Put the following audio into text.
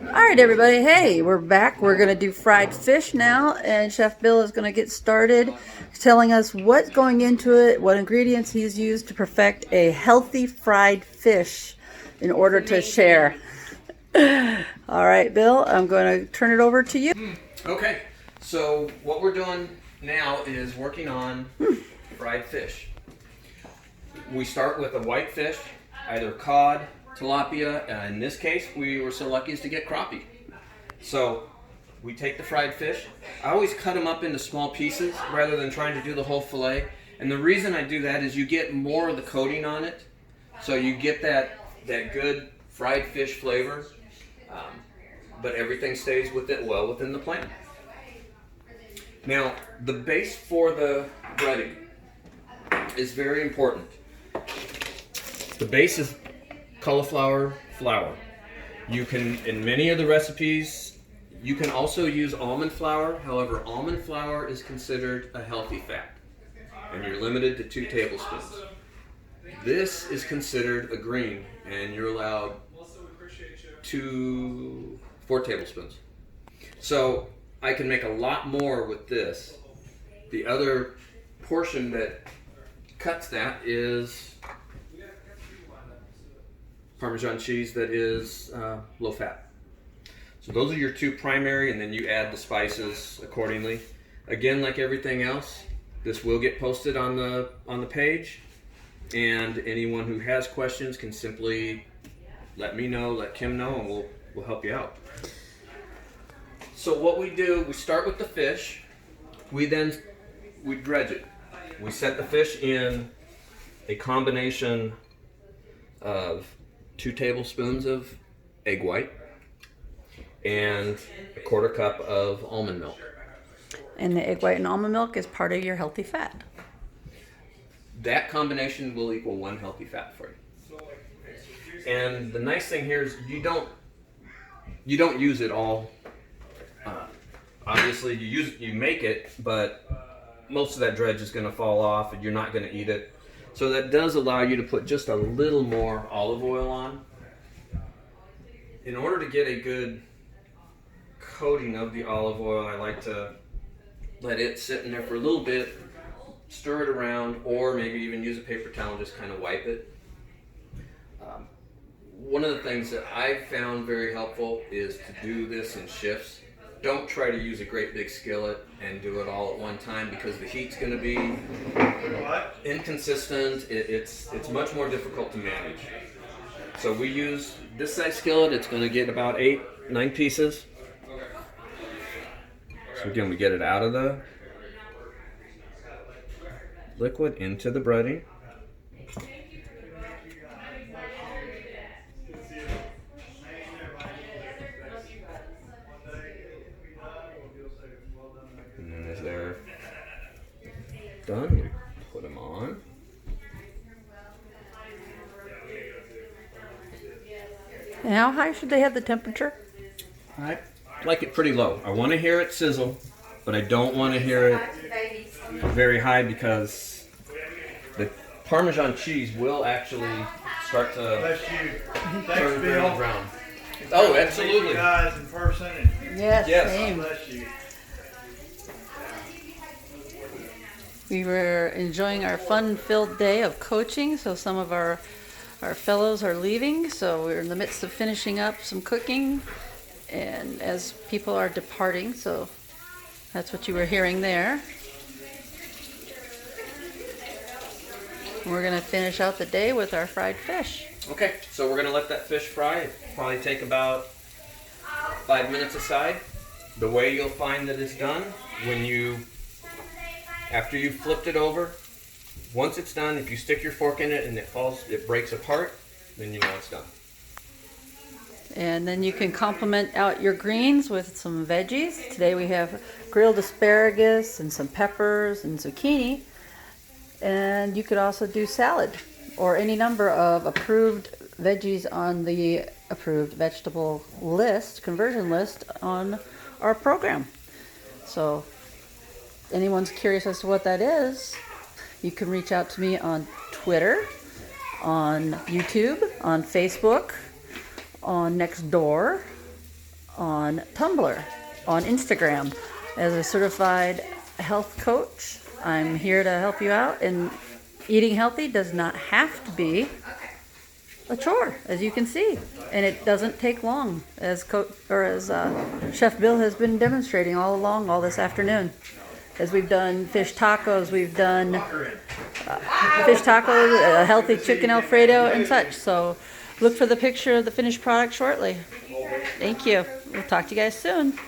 All right, everybody. Hey, we're back. We're going to do fried fish now, and Chef Bill is going to get started telling us what's going into it, what ingredients he's used to perfect a healthy fried fish in order to share. All right, Bill, I'm going to turn it over to you. Okay, so what we're doing now is working on fried fish. We start with a white fish, either cod, tilapia. In this case, we were so lucky as to get crappie. So we take the fried fish. I always cut them up into small pieces rather than trying to do the whole fillet. And the reason I do that is you get more of the coating on it. So you get that good fried fish flavor, but everything stays well within the plan. Now, the base for the breading is very important. The base is cauliflower flour. You can, in many of the recipes, you can also use almond flour. However, almond flour is considered a healthy fat, and you're limited to 2 tablespoons. This is considered a green, and you're allowed 4 tablespoons. So I can make a lot more with this. The other portion that cuts that is Parmesan cheese that is low fat. So those are your 2 primary, and then you add the spices accordingly. Again, like everything else, this will get posted on the page, and anyone who has questions can simply let me know, let Kim know, and we'll help you out. So what we do, we start with the fish. We dredge it. We set the fish in a combination of 2 tablespoons of egg white and a 1/4 cup of almond milk. And the egg white and almond milk is part of your healthy fat. That combination will equal 1 healthy fat for you. And the nice thing here is you don't use it all. Obviously, you make it, but most of that dredge is going to fall off, and you're not going to eat it. So that does allow you to put just a little more olive oil on. In order to get a good coating of the olive oil, I like to let it sit in there for a little bit, stir it around, or maybe even use a paper towel and just kind of wipe it. One of the things that I've found very helpful is to do this in shifts. Don't try to use a great big skillet and do it all at one time, because the heat's going to be inconsistent. It's much more difficult to manage. So we use this size skillet. It's going to get about 8-9 pieces. So again, we get it out of the liquid into the breading. And then as they're done, we put them on. And how high should they have the temperature? I like it pretty low. I want to hear it sizzle, but I don't want to hear it very high, because the Parmesan cheese will actually start to turn brown. Oh, absolutely. You guys in person. Yes, same. Bless you. We were enjoying our fun-filled day of coaching, so some of our fellows are leaving, so we're in the midst of finishing up some cooking, and as people are departing, so that's what you were hearing there. We're going to finish out the day with our fried fish. Okay, so we're going to let that fish fry. It'll probably take about 5 minutes aside. The way you'll find that it's done, after you've flipped it over, once it's done, if you stick your fork in it and it breaks apart, then you know it's done. And then you can complement out your greens with some veggies. Today we have grilled asparagus and some peppers and zucchini. And you could also do salad or any number of approved veggies on the approved vegetable list, conversion list on our program. So anyone's curious as to what that is, you can reach out to me on Twitter, on YouTube, on Facebook, on Nextdoor, on Tumblr, on Instagram. As a certified health coach, I'm here to help you out, and eating healthy does not have to be a chore, as you can see, and it doesn't take long, as Chef Bill has been demonstrating all along all this afternoon. As we've done fish tacos, we've done fish tacos, a healthy chicken Alfredo, and such. So look for the picture of the finished product shortly. Thank you. We'll talk to you guys soon.